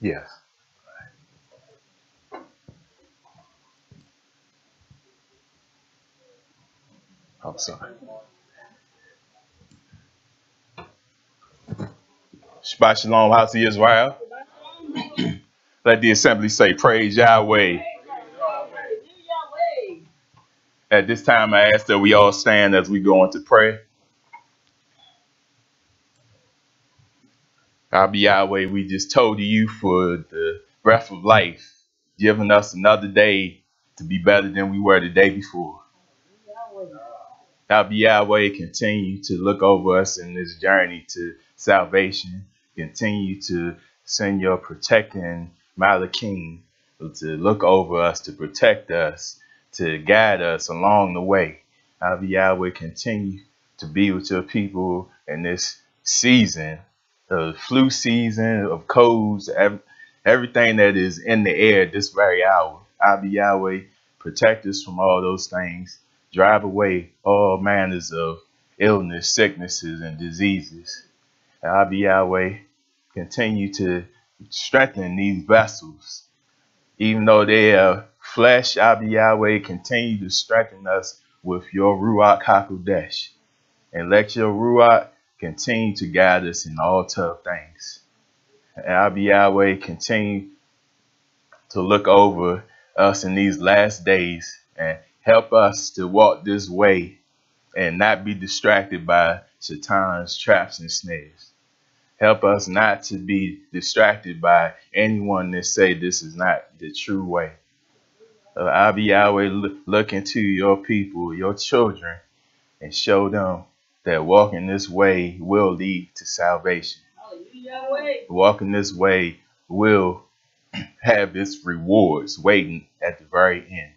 Yes. I'm sorry. Shabbat Shalom, House of Israel. Let the assembly say, praise Yahweh. At this time, I ask that we all stand as we go into prayer. I'll be Yahweh. We just told you for the breath of life, giving us another day to be better than we were the day before. I'll be Yahweh. Continue to look over us in this journey to salvation. Continue to send your protecting Malachim to look over us, to protect us, to guide us along the way. I'll be Yahweh. Continue to be with your people in this season, the flu season of colds, everything that is in the air this very hour. I'll be Yahweh. Protect us from all those things. Drive away all manners of illness, sicknesses, and diseases. I'll be Yahweh. Continue to strengthen these vessels. Even though they are flesh, I'll be Yahweh. Continue to strengthen us with your Ruach HaKodesh. And let your Ruach continue to guide us in all tough things. And I'll be Yahweh. Continue to look over us in these last days and help us to walk this way and not be distracted by Satan's traps and snares. Help us not to be distracted by anyone that say this is not the true way. I'll be Yahweh. Look into your people, your children, and show them that walking this way will lead to salvation. Walking this way will have its rewards waiting at the very end.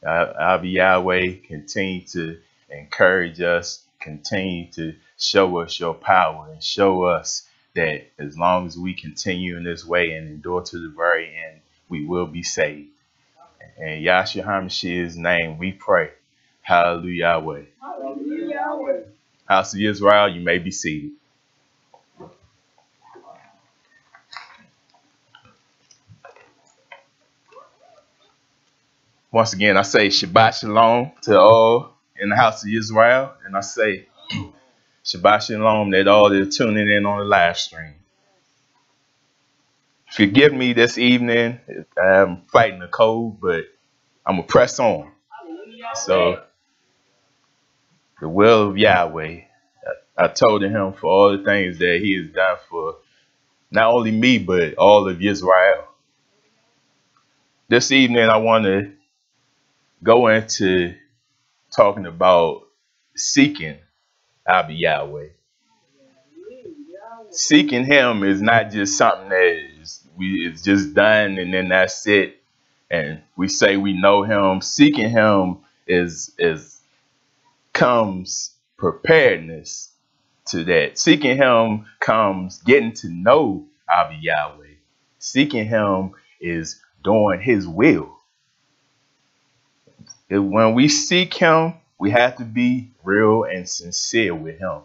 I'll be Yahweh. Continue to encourage us. Continue to show us your power and show us that as long as we continue in this way and endure to the very end, we will be saved. In Yahshua HaMashiach's name we pray. Hallelujah, Yahweh. Hallelujah, Yahweh. House of Israel, you may be seated. Once again, I say Shabbat Shalom to all in the house of Israel. And I say Shabbat Shalom to all that are tuning in on the live stream. Forgive me this evening. I'm fighting a cold, but I'm going to press on. So, the will of Yahweh. I told him for all the things that he has done for not only me, but all of Israel. This evening, I want to go into talking about seeking Abba Yahweh. Seeking him is not just something that is just done and then that's it. And we say we know him. Seeking him is comes preparedness to that. Seeking him comes getting to know Abba Yahweh. Seeking him is doing his will. When we seek him, we have to be real and sincere with him.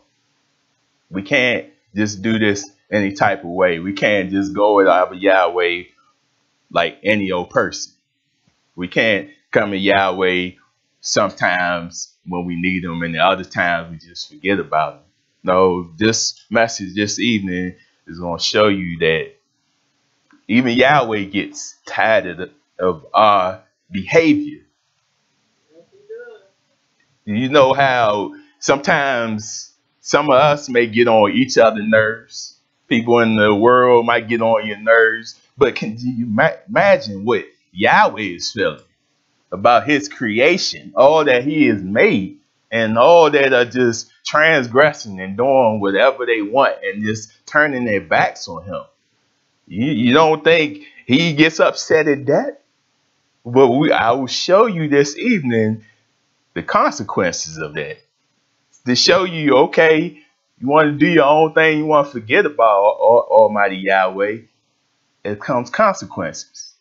We can't just do this any type of way. We can't just go with Abba Yahweh like any old person. We can't come to Yahweh sometimes when we need him and the other times we just forget about him. No, this message this evening is going to show you that even Yahweh gets tired of our behavior. You know how sometimes some of us may get on each other's nerves. People in the world might get on your nerves. But can you imagine what Yahweh is feeling about his creation, all that he has made, and all that are just transgressing and doing whatever they want and just turning their backs on him? You don't think he gets upset at that? But I will show you this evening the consequences of that. To show you, okay, you want to do your own thing, you want to forget about Almighty Yahweh, it comes consequences.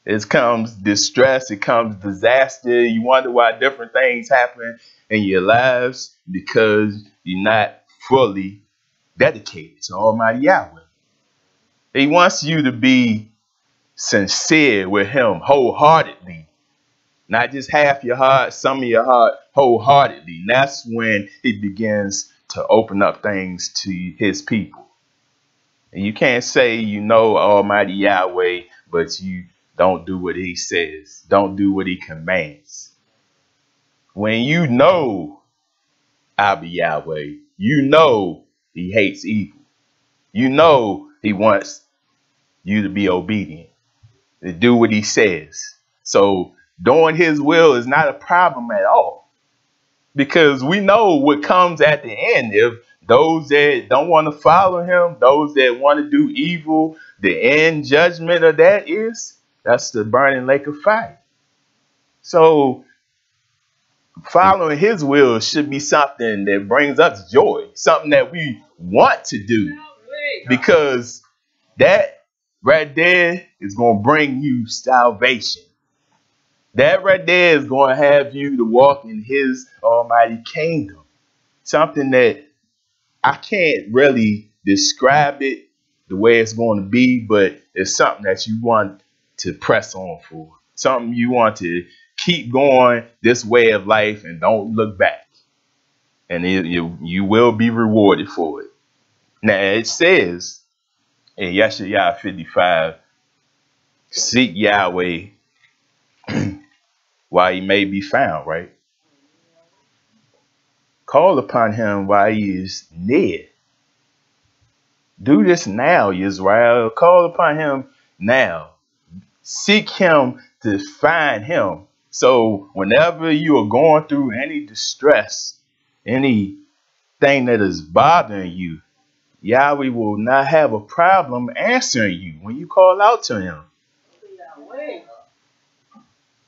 It comes distress, it comes disaster. You wonder why different things happen in your lives because you're not fully dedicated to Almighty Yahweh. He wants you to be sincere with him wholeheartedly. Not just half your heart, some of your heart, wholeheartedly. And that's when he begins to open up things to his people. And you can't say you know Almighty Yahweh, but you don't do what he says. Don't do what he commands. When you know Abba Yahweh, you know he hates evil. You know he wants you to be obedient, to do what he says. So doing his will is not a problem at all, because we know what comes at the end. If those that don't want to follow him, those that want to do evil, the end judgment of that's the burning lake of fire. So following his will should be something that brings us joy, something that we want to do, because that right there is going to bring you salvation. That right there is going to have you to walk in his almighty kingdom. Something that I can't really describe it the way it's going to be, but it's something that you want to press on for. Something you want to keep going this way of life and don't look back. And you will be rewarded for it. Now it says in Yeshaya 55, seek Yahweh while he may be found, right? Call upon him while he is near. Do this now, Israel. Call upon him now. Seek him to find him. So whenever you are going through any distress, anything that is bothering you, Yahweh will not have a problem answering you when you call out to him.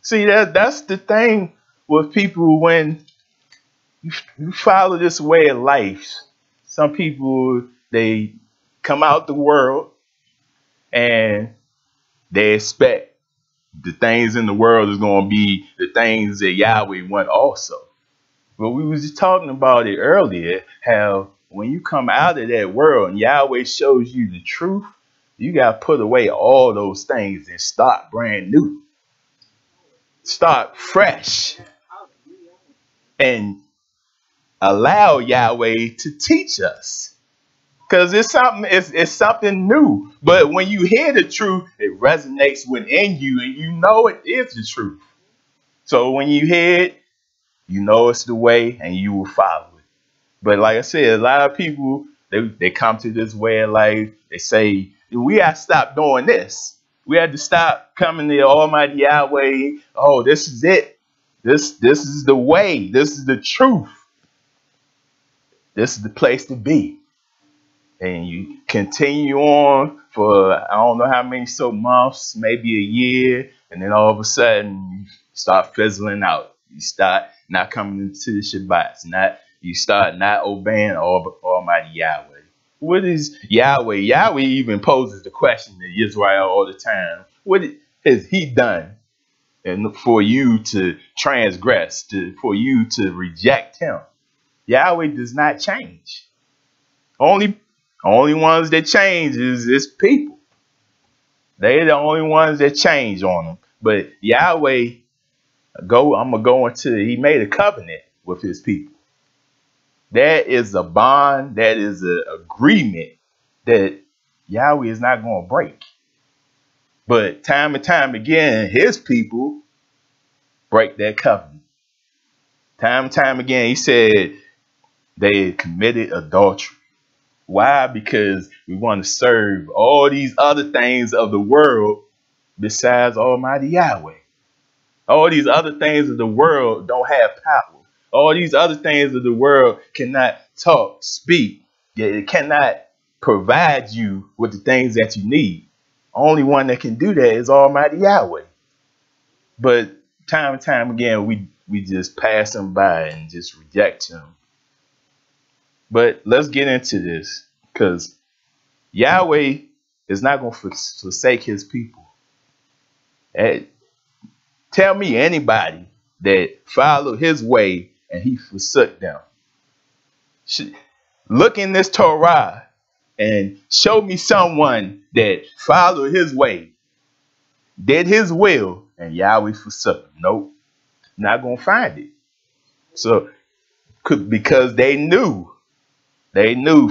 See, that's the thing with people when you follow this way of life. Some people, they come out the world and they expect the things in the world is going to be the things that Yahweh want also. But we was just talking about it earlier, how when you come out of that world and Yahweh shows you the truth, you got to put away all those things and start brand new. Start fresh. And allow Yahweh to teach us. Because it's something new. But when you hear the truth, it resonates within you and you know it is the truth. So when you hear it, you know it's the way and you will follow it. But like I said, a lot of people, they come to this way of life. They say, we have to stop doing this. We have to stop coming to Almighty Yahweh. Oh, this is it. This is the way. This is the truth. This is the place to be. And you continue on for I don't know how many months, maybe a year, and then all of a sudden you start fizzling out. You start not coming into the Shabbats. You start not obeying Almighty Yahweh. What is Yahweh? Yahweh even poses the question to Israel all the time. What has he done and for you to transgress, for you to reject him? Yahweh does not change. Only ones that change is people. They're the only ones that change on them. But Yahweh, I'm gonna go into. He made a covenant with his people. That is a bond. That is an agreement that Yahweh is not going to break. But time and time again, his people break that covenant. Time and time again, he said they committed adultery. Why? Because we want to serve all these other things of the world besides Almighty Yahweh. All these other things of the world don't have power. All these other things of the world cannot talk, speak. It cannot provide you with the things that you need. Only one that can do that is Almighty Yahweh. But time and time again, we just pass him by and just reject him. But let's get into this, because Yahweh is not going to forsake his people. Tell me anybody that followed his way and he forsook them. Look in this Torah and show me someone that followed his way, did his will, and Yahweh forsook him. Nope, not gonna find it. So because they knew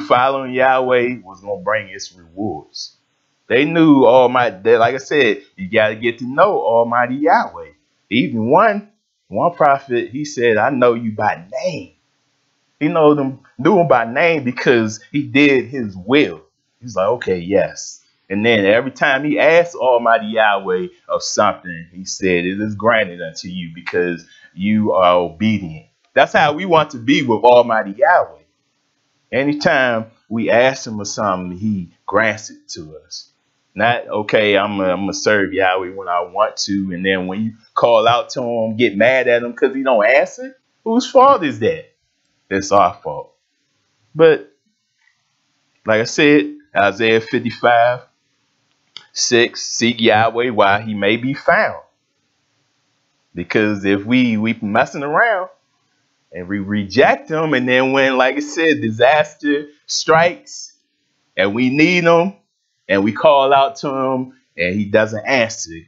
following Yahweh was gonna bring its rewards. They knew Almighty. Like I said, you got to get to know Almighty Yahweh. Even one prophet, he said, "I know you by name." He knew him by name because he did his will. He's like, okay, yes. And then every time he asked Almighty Yahweh of something, he said, "It is granted unto you because you are obedient." That's how we want to be with Almighty Yahweh. Anytime we ask him for something, he grants it to us. Not, okay, I'm gonna serve Yahweh when I want to, and then when you call out to him, get mad at him because he don't answer. Whose fault is that? It's our fault. But like I said, Isaiah 55:6, seek Yahweh while he may be found. Because if we messing around and we reject him, and then when, like I said, disaster strikes and we need him and we call out to him and he doesn't answer,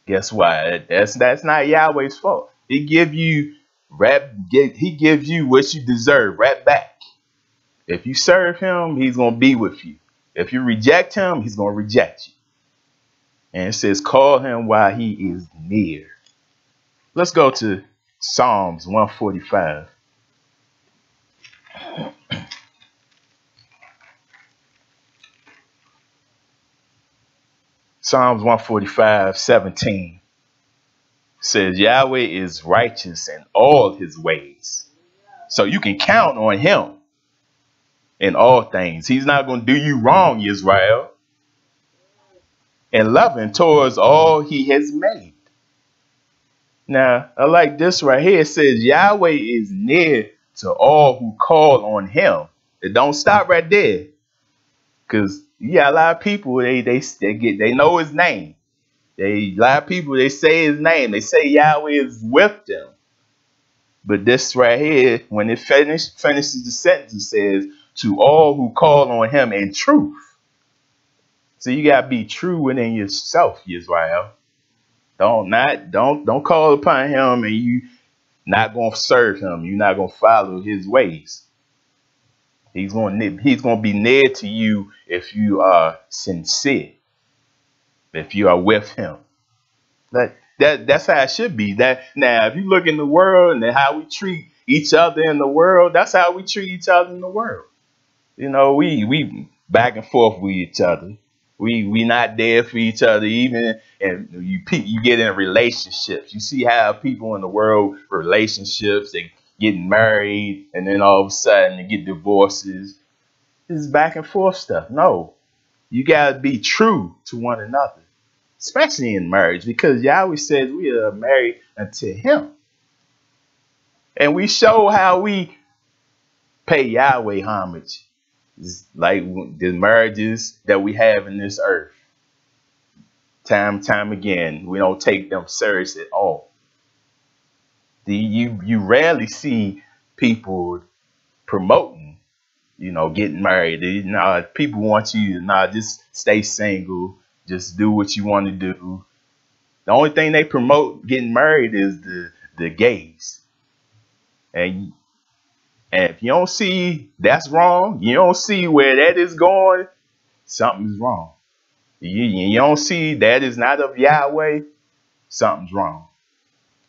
guess what? That's not Yahweh's fault. He gives you what you deserve right back. If you serve him, he's going to be with you. If you reject him, he's going to reject you. And it says, call him while he is near. Let's go to Psalms 145. Psalms 145:17 says, Yahweh is righteous in all his ways. So you can count on him in all things. He's not going to do you wrong, Israel. And loving towards all he has made. Now, I like this right here. It says Yahweh is near to all who call on him. It don't stop right there. Because you got a lot of people, they know his name. A lot of people, they say his name. They say Yahweh is with them. But this right here, when it finishes the sentence, it says, to all who call on him in truth. So you gotta be true within yourself, Israel. Don't call upon him and you not gonna serve him. You're not gonna follow his ways. He's gonna be near to you if you are sincere. If you are with him. That's how it should be. That now, if you look in the world and how we treat each other in the world, that's how we treat each other in the world. You know, we back and forth with each other. We not there for each other, even and you get in relationships. You see how people in the world relationships, they getting married and then all of a sudden they get divorces. This is back and forth stuff. No, you gotta be true to one another, especially in marriage, because Yahweh says we are married unto him. And we show how we pay Yahweh homage. It's like the marriages that we have in this earth. Time again, we don't take them serious at all. You rarely see people promoting, getting married. People want you to just stay single, just do what you want to do. The only thing they promote getting married is the gays. And if you don't see that's wrong, you don't see where that is going, something's wrong. You don't see that is not of Yahweh, something's wrong.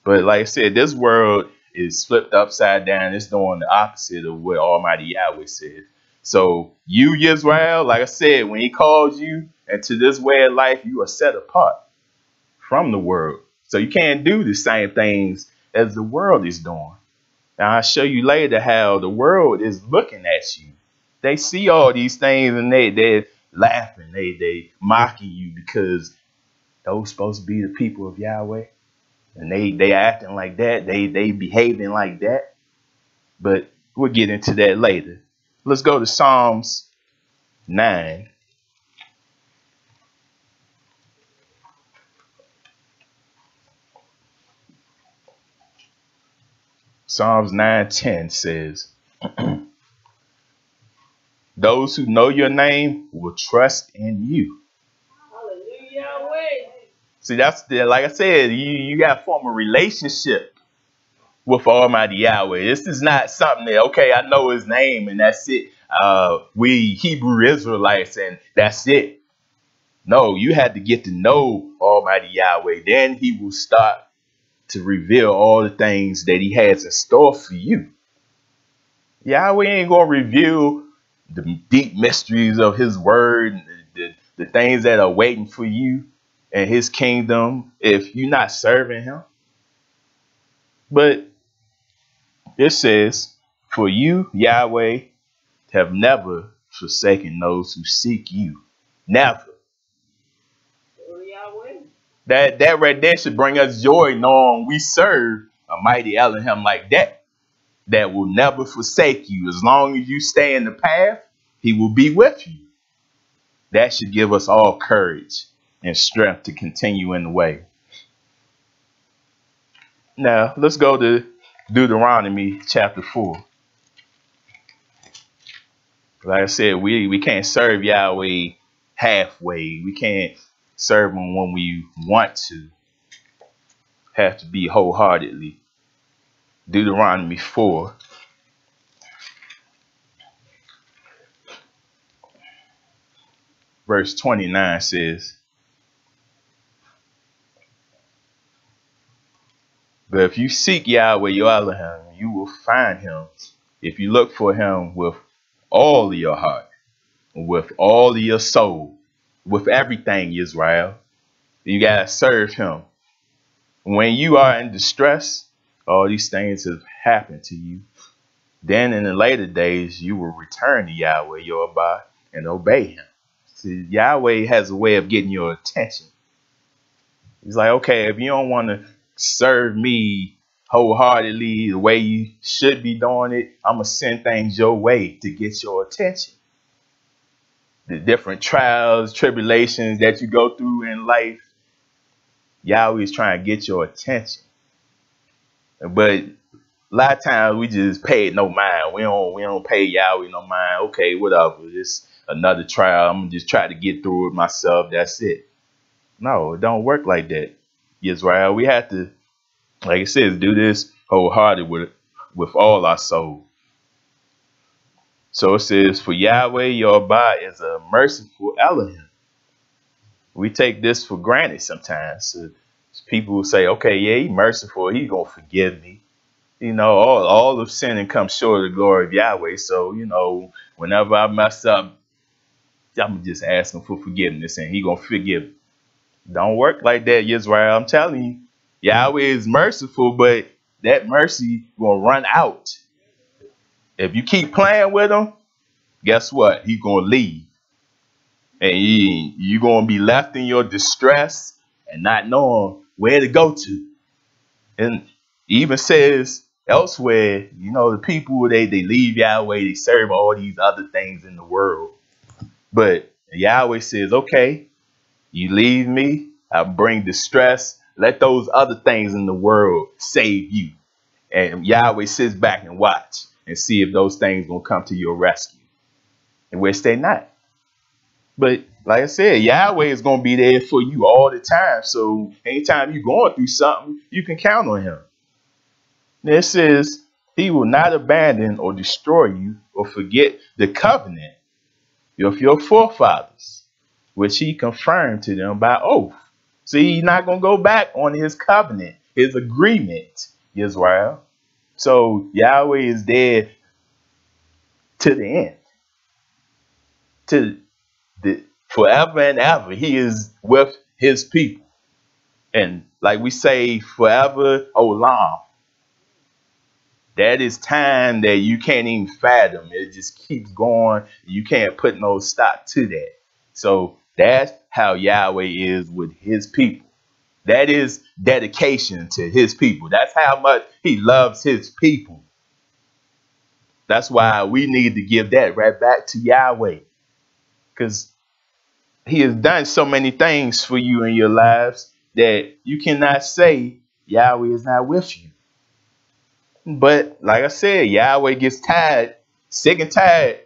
But like I said, this world is flipped upside down. It's doing the opposite of what Almighty Yahweh said. So you, Israel, like I said, when he calls you into this way of life, you are set apart from the world. So you can't do the same things as the world is doing. Now I'll show you later how the world is looking at you. They see all these things and they're laughing. They mocking you because those supposed to be the people of Yahweh. And they acting like that. They behaving like that. But we'll get into that later. Let's go to Psalms 9. Psalms 9:10 says, though those who know your name will trust in you. Hallelujah, Yahweh. See, that's like I said, you got to form a relationship with Almighty Yahweh. This is not something that, okay, I know his name and that's it. We Hebrew Israelites and that's it. No, you had to get to know Almighty Yahweh. Then he will start to reveal all the things that he has in store for you. Yahweh ain't going to reveal the deep mysteries of his word, the things that are waiting for you and his kingdom if you're not serving him. But it says, for you, Yahweh, have never forsaken those who seek you. Never. That right there should bring us joy knowing we serve a mighty Elohim like that will never forsake you. As long as you stay in the path, he will be with you. That should give us all courage and strength to continue in the way. Now, let's go to Deuteronomy chapter 4. Like I said, we can't serve Yahweh halfway. We can't serve him when we want to. Have to be wholeheartedly. Deuteronomy 4. Verse 29 says, but if you seek Yahweh your Elohim, you will find him if you look for him with all of your heart, with all of your soul, with everything, Israel. You got to serve him. When you are in distress, all these things have happened to you. Then in the later days, you will return to Yahweh your Abba and obey him. See, Yahweh has a way of getting your attention. He's like, okay, if you don't want to serve me wholeheartedly the way you should be doing it, I'm going to send things your way to get your attention. The different trials, tribulations that you go through in life, Yahweh is trying to get your attention. But a lot of times we just pay it no mind. We don't pay Yahweh no mind. Okay, whatever. It's another trial. I'm gonna just try to get through it myself. That's it. No, it don't work like that. Israel, we have to, like it says, do this wholehearted with all our soul. So it says, for Yahweh your Abba is a merciful Elohim. We take this for granted sometimes. So people will say, okay, yeah, he's merciful. He's going to forgive me. You know, all of sin and come short of the glory of Yahweh. So, you know, whenever I mess up, I'm just asking for forgiveness and he's going to forgive me. Don't work like that, Israel. I'm telling you, Yahweh is merciful, but that mercy will run out. If you keep playing with him, guess what? He's going to leave. And you're going to be left in your distress and not knowing where to go to. And he even says elsewhere, you know, the people, they leave Yahweh, they serve all these other things in the world. But Yahweh says, okay, you leave me, I bring distress. Let those other things in the world save you. And Yahweh sits back and watch and see if those things will come to your rescue. In which they not. But like I said, Yahweh is going to be there for you all the time. So anytime you're going through something, you can count on him. It says he will not abandon or destroy you or forget the covenant of your forefathers, which he confirmed to them by oath. See, he's not going to go back on his covenant, his agreement, Israel. So Yahweh is there to the end, to the forever and ever. He is with his people. And like we say, forever olam. That is time that you can't even fathom. It just keeps going. You can't put no stop to that. So that's how Yahweh is with his people. That is dedication to his people. That's how much he loves his people. That's why we need to give that right back to Yahweh. Because he has done so many things for you in your lives that you cannot say Yahweh is not with you. But like I said, Yahweh gets tired, sick and tired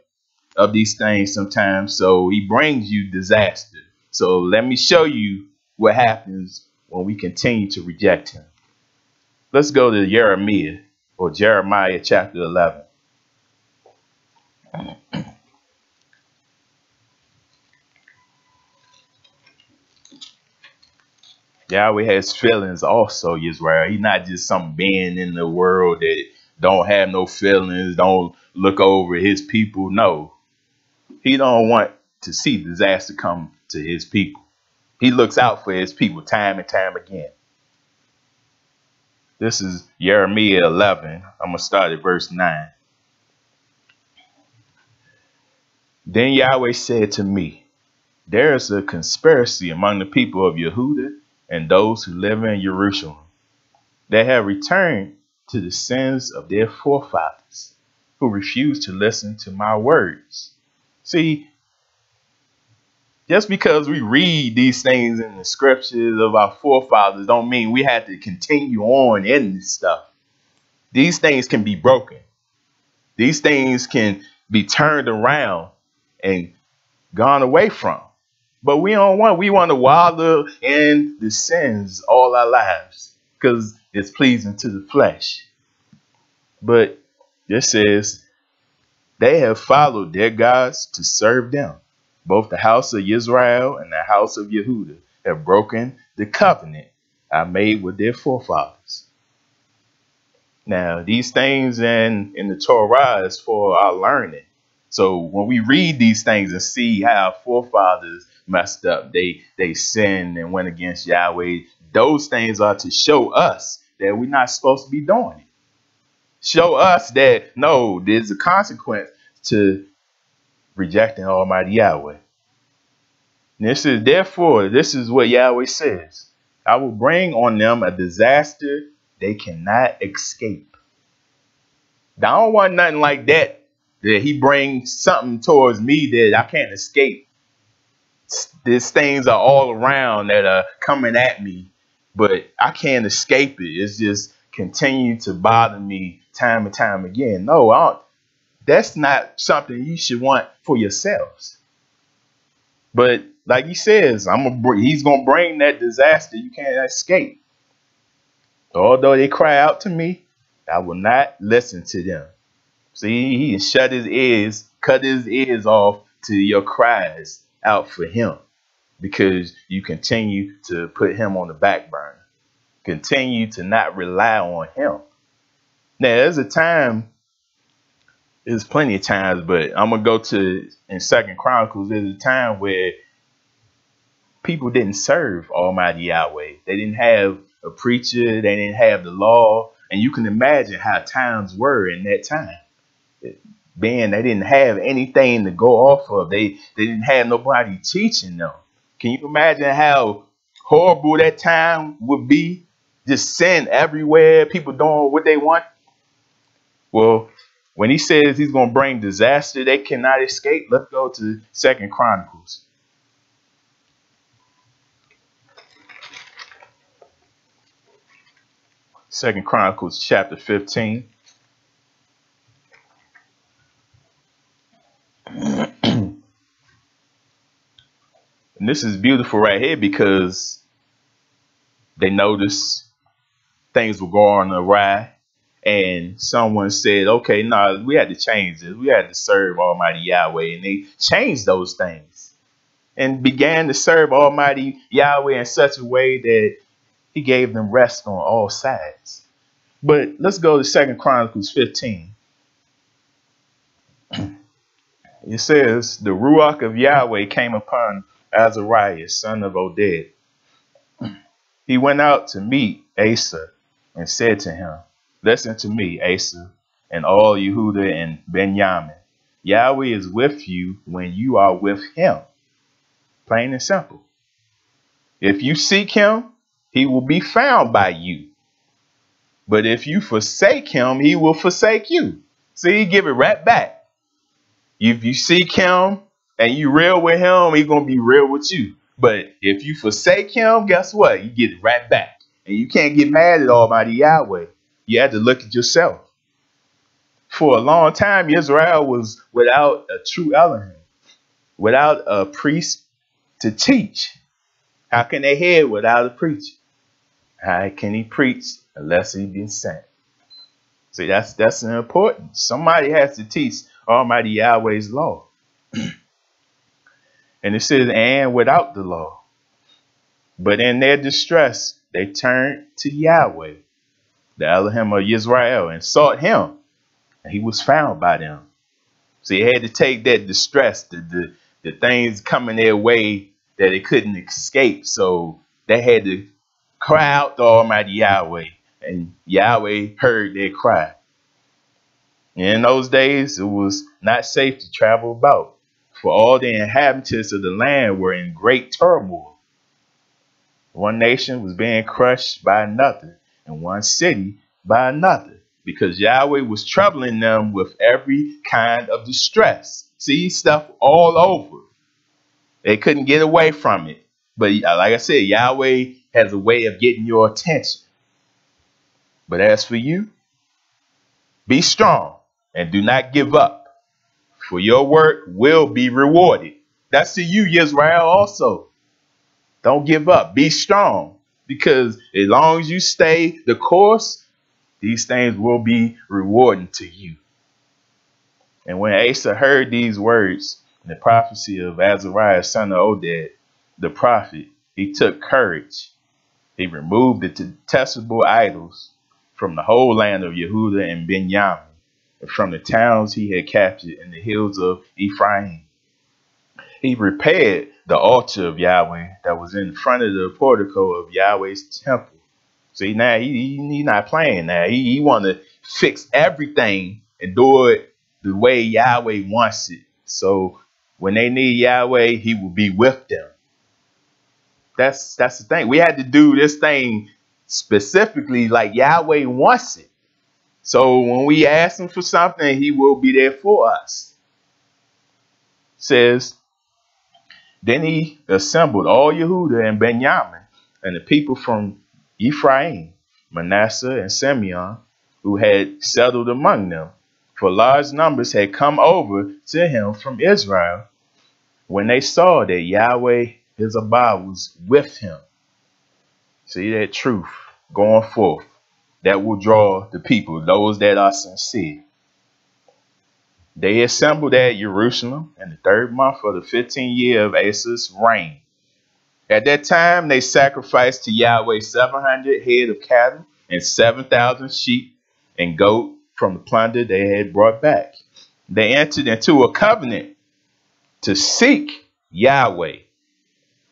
of these things sometimes. So he brings you disaster. So let me show you what happens when we continue to reject him. Let's go to Jeremiah chapter 11. Yahweh has feelings also, Israel. He's not just some being in the world that don't have no feelings, don't look over his people. No, he don't want to see disaster come to his people. He looks out for his people time and time again. This is Jeremiah 11. I'm going to start at verse 9. Then Yahweh said to me, there is a conspiracy among the people of Yehuda and those who live in Jerusalem. They have returned to the sins of their forefathers, who refused to listen to my words. See, just because we read these things in the scriptures of our forefathers don't mean we have to continue on in this stuff. These things can be broken. These things can be turned around and gone away from. But we want to wallow in the sins all our lives because it's pleasing to the flesh. But this says they have followed their gods to serve them. Both the house of Israel and the house of Yehuda have broken the covenant I made with their forefathers. Now, these things in the Torah is for our learning. So when we read these things and see how our forefathers messed up, they sinned and went against Yahweh, those things are to show us that we're not supposed to be doing it. Show us that, no, there's a consequence to rejecting Almighty Yahweh. And this is what Yahweh says. I will bring on them a disaster they cannot escape. I don't want nothing like that he brings something towards me that I can't escape. These things are all around that are coming at me, but I can't escape it. It's just continue to bother me time and time again. No, that's not something you should want for yourselves. But like he says, he's going to bring that disaster you can't escape. Although they cry out to me, I will not listen to them. See, he cut his ears off to your cries out for him because you continue to put him on the back burner. Continue to not rely on him. Now, there's plenty of times, but I'm going to go to in 2 Chronicles, there's a time where people didn't serve Almighty Yahweh. They didn't have a preacher. They didn't have the law. And you can imagine how times were in that time. Being they didn't have anything to go off of. They didn't have nobody teaching them. Can you imagine how horrible that time would be? Just sin everywhere, people doing what they want. Well, when he says he's going to bring disaster they cannot escape, let's go to 2 Chronicles. 2 Chronicles chapter 15. And this is beautiful right here because they noticed things were going awry. And someone said, okay, no, we had to change this. We had to serve Almighty Yahweh. And they changed those things and began to serve Almighty Yahweh in such a way that he gave them rest on all sides. But let's go to 2 Chronicles 15. It says, the Ruach of Yahweh came upon Azariah, son of Oded. He went out to meet Asa and said to him, listen to me, Asa, and all Yehuda and Benjamin. Yahweh is with you when you are with him. Plain and simple. If you seek him, he will be found by you. But if you forsake him, he will forsake you. See, give it right back. If you seek him and you real with him, he's going to be real with you. But if you forsake him, guess what? You get it right back. And you can't get mad at Almighty Yahweh. You have to look at yourself. For a long time, Israel was without a true Elohim, without a priest to teach. How can they hear without a preacher? How can he preach unless he been sent? See, that's important. Somebody has to teach Almighty Yahweh's law. And it says, and without the law. But in their distress, they turned to Yahweh, the Elohim of Israel, and sought him. And he was found by them. So you had to take that distress, the things coming their way that they couldn't escape. So they had to cry out to Almighty Yahweh. And Yahweh heard their cry. And in those days, it was not safe to travel about, for all the inhabitants of the land were in great turmoil. One nation was being crushed by another, and one city by another, because Yahweh was troubling them with every kind of distress. See, stuff all over. They couldn't get away from it. But like I said, Yahweh has a way of getting your attention. But as for you, be strong and do not give up, for your work will be rewarded. That's to you, Israel, also. Don't give up. Be strong, because as long as you stay the course, these things will be rewarding to you. And when Asa heard these words, the prophecy of Azariah, son of Oded, the prophet, he took courage. He removed the detestable idols from the whole land of Yehuda and Benjamin, and from the towns he had captured in the hills of Ephraim. He repaired the altar of Yahweh that was in front of the portico of Yahweh's temple. See, now he's not playing now. He want to fix everything and do it the way Yahweh wants it. So when they need Yahweh, he will be with them. That's the thing. We had to do this thing specifically like Yahweh wants it. So when we ask him for something, he will be there for us. It says, then he assembled all Yehuda and Benjamin and the people from Ephraim, Manasseh, and Simeon, who had settled among them, for large numbers had come over to him from Israel, when they saw that Yahweh, his Abba, was with him. See that truth going forth that will draw the people, those that are sincere. They assembled at Jerusalem in the 3rd month of the 15th year of Asa's reign. At that time, they sacrificed to Yahweh 700 head of cattle and 7,000 sheep and goat from the plunder they had brought back. They entered into a covenant to seek Yahweh.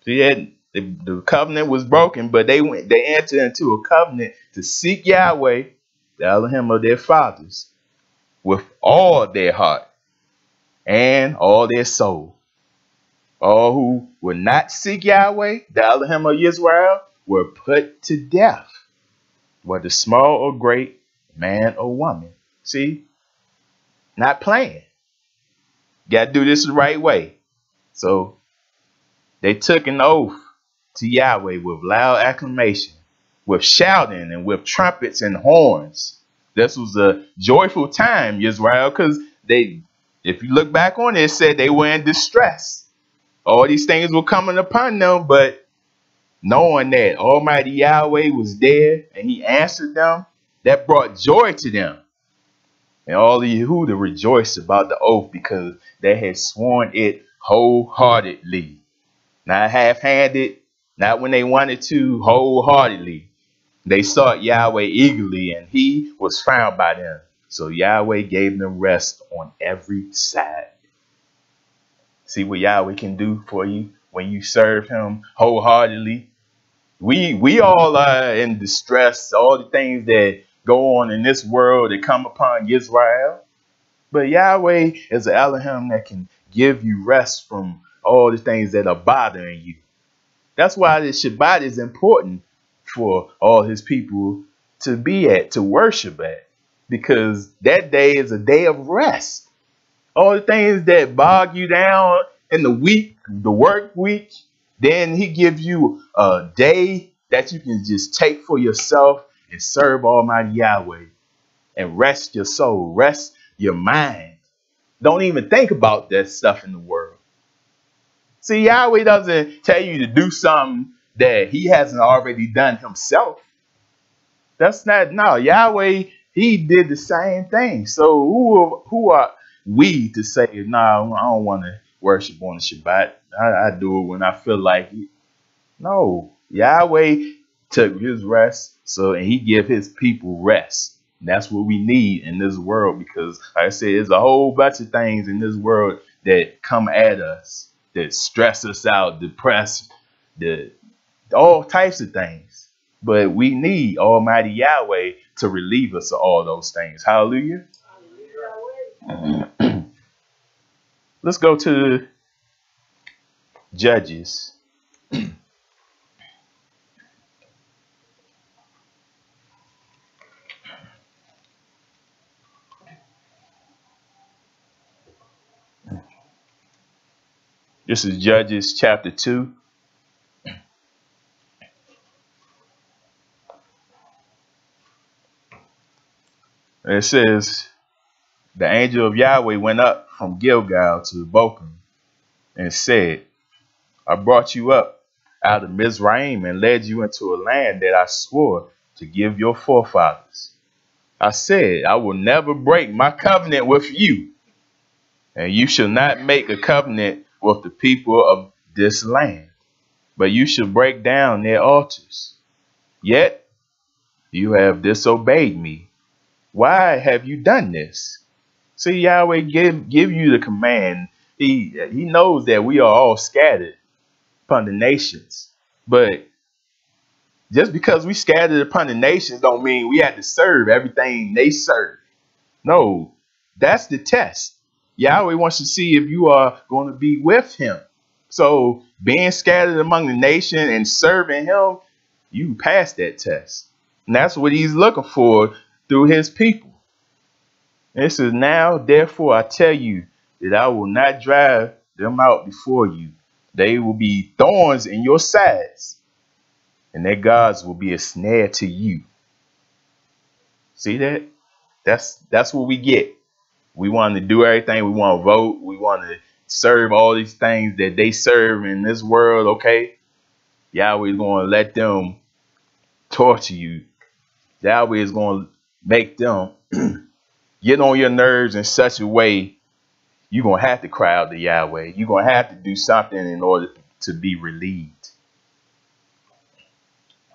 See that the covenant was broken, but they entered into a covenant to seek Yahweh, the Elohim of their fathers, with all their heart and all their soul. All who would not seek Yahweh, the Elohim of Israel, were put to death, whether small or great, man or woman. See, not playing. Got to do this the right way. So they took an oath to Yahweh with loud acclamation, with shouting and with trumpets and horns. This was a joyful time, Israel, because if you look back on it, it said they were in distress. All these things were coming upon them, but knowing that Almighty Yahweh was there and he answered them, that brought joy to them. And all the Yehuda rejoiced about the oath because they had sworn it wholeheartedly. Not half-handed, not when they wanted to, wholeheartedly. They sought Yahweh eagerly, and he was found by them. So Yahweh gave them rest on every side. See what Yahweh can do for you when you serve him wholeheartedly. We all are in distress, all the things that go on in this world that come upon Israel. But Yahweh is an Elohim that can give you rest from all the things that are bothering you. That's why the Shabbat is important for all his people to be at, to worship at, because that day is a day of rest. All the things that bog you down in the week, the work week, then he gives you a day that you can just take for yourself and serve Almighty Yahweh and rest your soul, rest your mind. Don't even think about that stuff in the world. See, Yahweh doesn't tell you to do something that he hasn't already done himself. That's not, no, Yahweh, he did the same thing. So who are we to say, no, I don't want to worship on the Shabbat. I do it when I feel like it. No, Yahweh took his rest, and he give his people rest. And that's what we need in this world, because like I said, there's a whole bunch of things in this world that come at us, that stress us out, depress, all types of things. But we need Almighty Yahweh to relieve us of all those things. Hallelujah. Let's go to Judges. This is Judges chapter 2. And it says, the angel of Yahweh went up from Gilgal to Bochum and said, I brought you up out of Mizraim and led you into a land that I swore to give your forefathers. I said, I will never break my covenant with you, and you shall not make a covenant with the people of this land, but you shall break down their altars. Yet you have disobeyed me. Why have you done this? See, Yahweh give you the command. He knows that we are all scattered upon the nations. But just because we scattered upon the nations don't mean we had to serve everything they serve. No, that's the test. Yahweh wants to see if you are going to be with him. So being scattered among the nation and serving him, you pass that test. And that's what he's looking for through his people. And it says, now, therefore, I tell you that I will not drive them out before you. They will be thorns in your sides, and their gods will be a snare to you. See that? That's what we get. We want to do everything. We want to vote. We want to serve all these things that they serve in this world. Okay, Yahweh is going to let them torture you. Yahweh is going to make them get on your nerves in such a way you're going to have to cry out to Yahweh. You're going to have to do something in order to be relieved.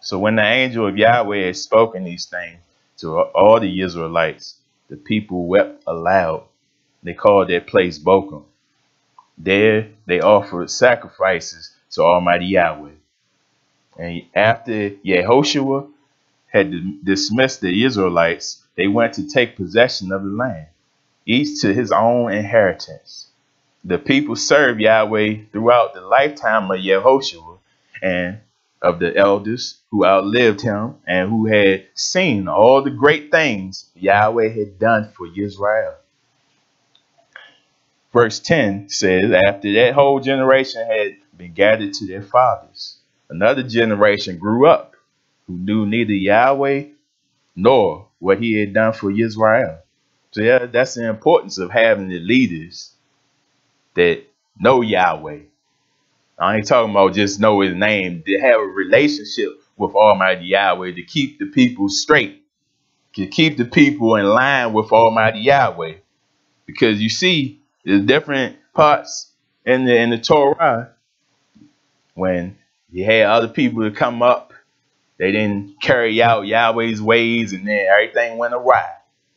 So when the angel of Yahweh had spoken these things to all the Israelites, the people wept aloud. They called that place Bochum. There they offered sacrifices to Almighty Yahweh. And after Yehoshua had dismissed the Israelites, they went to take possession of the land, each to his own inheritance. The people served Yahweh throughout the lifetime of Yehoshua and of the elders who outlived him and who had seen all the great things Yahweh had done for Israel. Verse 10 says, after that whole generation had been gathered to their fathers, another generation grew up who knew neither Yahweh nor what he had done for Israel. So yeah, that's the importance of having the leaders that know Yahweh. I ain't talking about just know his name, to have a relationship with Almighty Yahweh, to keep the people straight, to keep the people in line with Almighty Yahweh. Because you see, there's different parts in the Torah when you had other people to come up, they didn't carry out Yahweh's ways, and then everything went awry.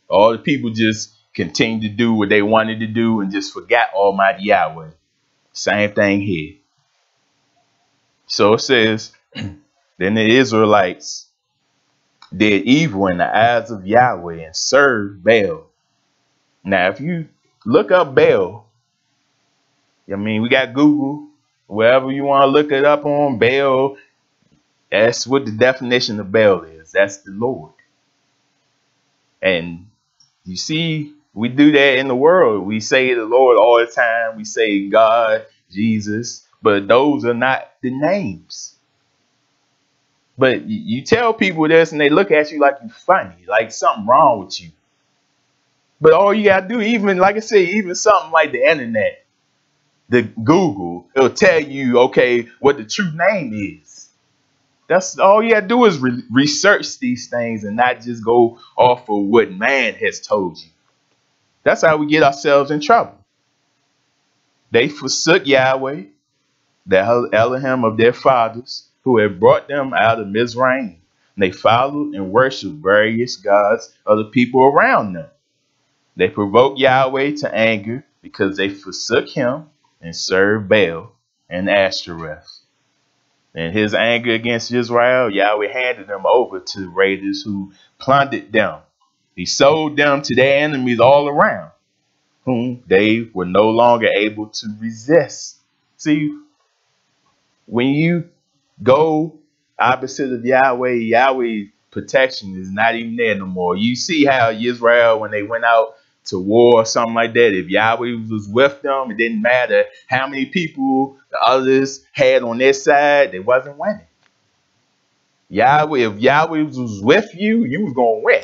All the people just continued to do what they wanted to do and just forgot Almighty Yahweh. Same thing here. So it says, then the Israelites did evil in the eyes of Yahweh and served Baal. Now, if you look up Baal, I mean, we got Google, wherever you want to look it up on, Baal, that's what the definition of Baal is. That's the Lord. And you see, we do that in the world. We say the Lord all the time. We say God, Jesus, but those are not the names. But you tell people this and they look at you like you're funny, like something wrong with you. But all you gotta do, even like I said, even something like the internet, the Google, it'll tell you, okay, what the true name is. That's all you gotta do is research these things and not just go off of what man has told you. That's how we get ourselves in trouble. They forsook Yahweh, the Elohim of their fathers, who had brought them out of Mizraim. And they followed and worshiped various gods of the people around them. They provoked Yahweh to anger because they forsook him and served Baal and Ashtoreth. In his anger against Israel, Yahweh handed them over to raiders who plundered them. He sold them to their enemies all around, whom they were no longer able to resist. See, when you go opposite of Yahweh, Yahweh's protection is not even there no more. You see how Israel, when they went out to war or something like that, if Yahweh was with them, it didn't matter how many people the others had on their side, they wasn't winning. Yahweh, if Yahweh was with you, you was going to win.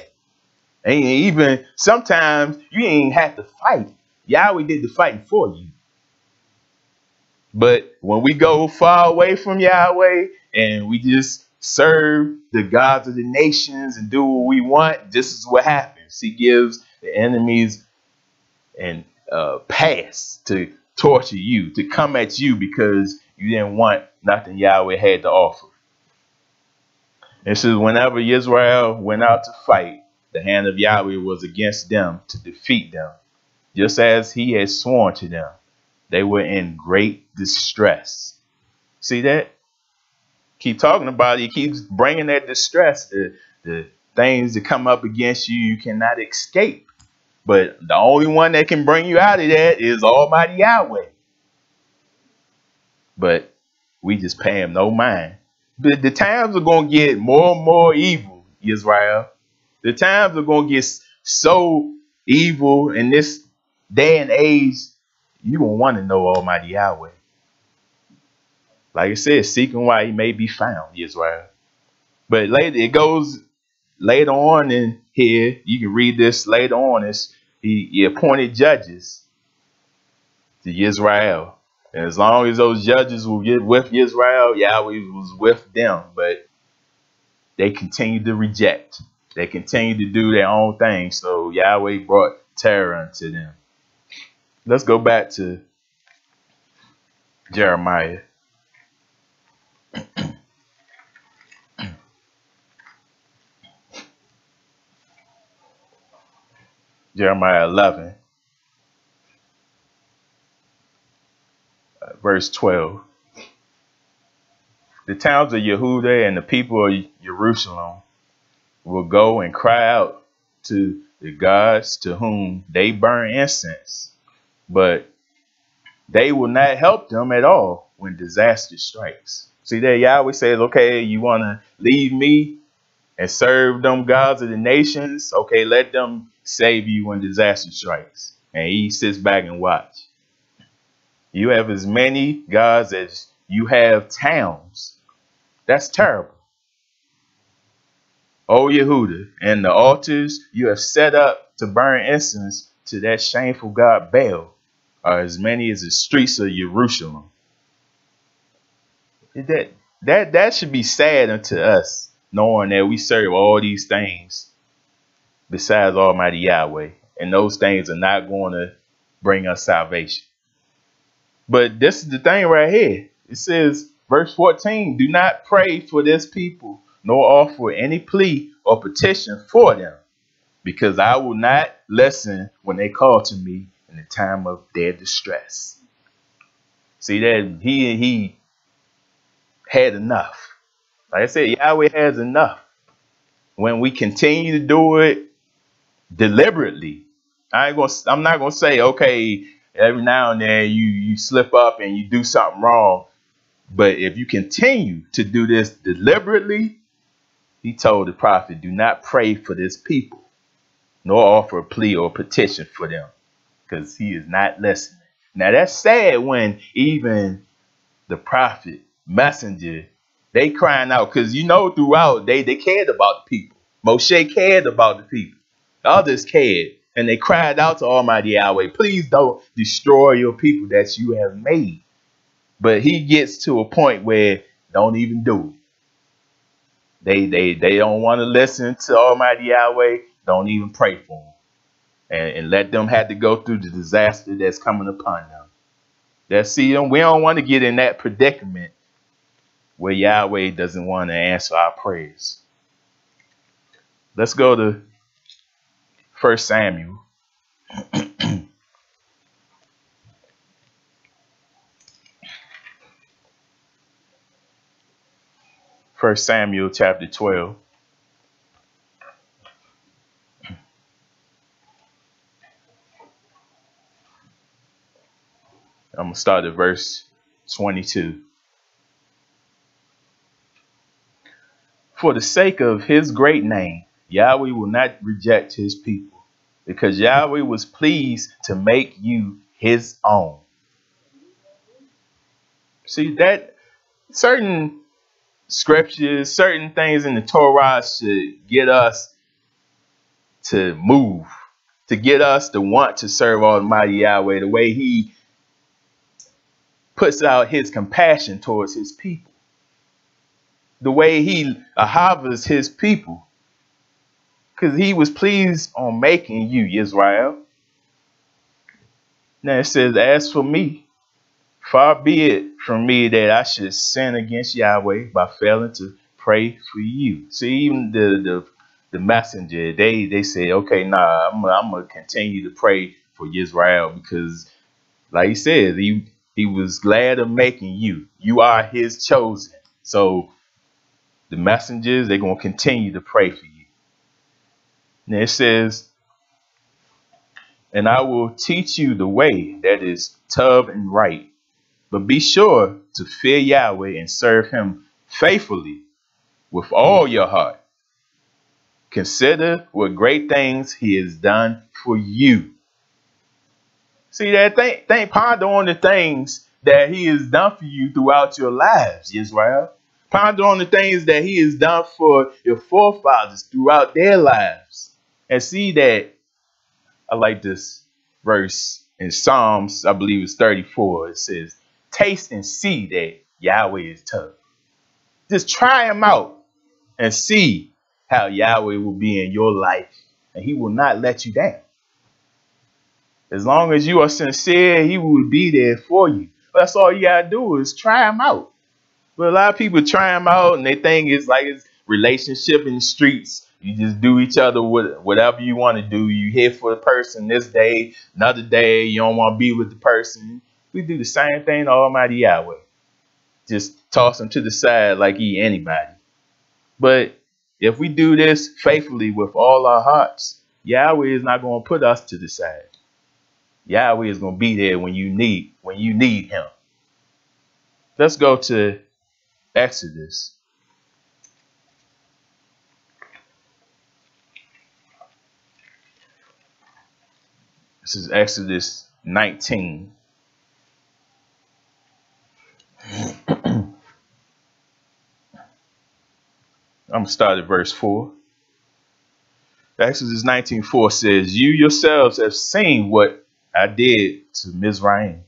And even sometimes you ain't have to fight. Yahweh did the fighting for you. But when we go far away from Yahweh and we just serve the gods of the nations and do what we want, this is what happens. He gives the enemies an pass to torture you, to come at you because you didn't want nothing Yahweh had to offer. And so whenever Israel went out to fight, the hand of Yahweh was against them to defeat them, just as he had sworn to them. They were in great distress. See that? Keep talking about it. He keeps bringing that distress, the things that come up against you, you cannot escape. But the only one that can bring you out of that is Almighty Yahweh. But we just pay him no mind. But the times are going to get more and more evil, Israel. The times are going to get so evil in this day and age, you're going to want to know Almighty Yahweh. Like I said, seeking while he may be found, Israel. But later, it goes later on in here, you can read this later on, he appointed judges to Israel. And as long as those judges will get with Israel, Yahweh was with them. But they continued to reject. They continued to do their own thing. So Yahweh brought terror unto them. Let's go back to Jeremiah. Jeremiah 11, verse 12. The towns of Yehudah and the people of Jerusalem will go and cry out to the gods to whom they burn incense, but they will not help them at all when disaster strikes. See there, Yahweh says, okay, you want to leave me and serve them gods of the nations? Okay, let them save you when disaster strikes. And he sits back and watch. You have as many gods as you have towns. That's terrible. O Yehudah, and the altars you have set up to burn incense to that shameful god Baal are as many as the streets of Jerusalem. That should be sad unto us, knowing that we serve all these things besides Almighty Yahweh, and those things are not going to bring us salvation. But this is the thing right here. It says, verse 14, do not pray for this people, nor offer any plea or petition for them, because I will not listen when they call to me in the time of their distress. See that he had enough. Like I said, Yahweh has enough. When we continue to do it deliberately, I'm not gonna say, okay, every now and then you slip up and you do something wrong. But if you continue to do this deliberately, he told the prophet, do not pray for this people, nor offer a plea or petition for them, because he is not listening. Now that's sad when even the prophet, messenger, they crying out, because throughout they cared about the people. Moshe cared about the people. Others cared. And they cried out to Almighty Yahweh, please don't destroy your people that you have made. But he gets to a point where don't even do it. They don't want to listen to Almighty Yahweh. Don't even pray for them. And let them have to go through the disaster that's coming upon them. We don't want to get in that predicament where Yahweh doesn't want to answer our prayers. Let's go to 1 Samuel. 1 Samuel chapter 12. I'm going to start at verse 22. For the sake of his great name, Yahweh will not reject his people, because Yahweh was pleased to make you his own. See, that certain scriptures, certain things in the Torah should get us to move, to get us to want to serve Almighty Yahweh the way he puts out his compassion towards his people, the way he ahavas his people, because he was pleased on making you, Israel. Now it says, as for me, far be it from me that I should sin against Yahweh by failing to pray for you. See, even the messenger, they say, okay, nah, I'm gonna continue to pray for Israel, because like he said, he was glad of making you. You are his chosen. So the messengers, they're gonna continue to pray for you. Now it says, and I will teach you the way that is tub and right. But be sure to fear Yahweh and serve him faithfully with all your heart. Consider what great things he has done for you. See that? Ponder on the things that he has done for you throughout your lives, Israel. Ponder on the things that he has done for your forefathers throughout their lives. And see that, I like this verse in Psalms, I believe it's 34. It says, taste and see that Yahweh is tough. Just try him out and see how Yahweh will be in your life, and he will not let you down. As long as you are sincere, he will be there for you. That's all you gotta do is try him out. But a lot of people try him out and they think it's like it's relationship in the streets. You just do each other with whatever you want to do. You here for the person this day, another day you don't want to be with the person. We do the same thing to Almighty Yahweh. Just toss him to the side like he anybody. But if we do this faithfully with all our hearts, Yahweh is not going to put us to the side. Yahweh is going to be there when you need him. Let's go to Exodus. This is Exodus 19. I'm going to start at verse 4. Exodus 19:4 says, you yourselves have seen what I did to Mizraim,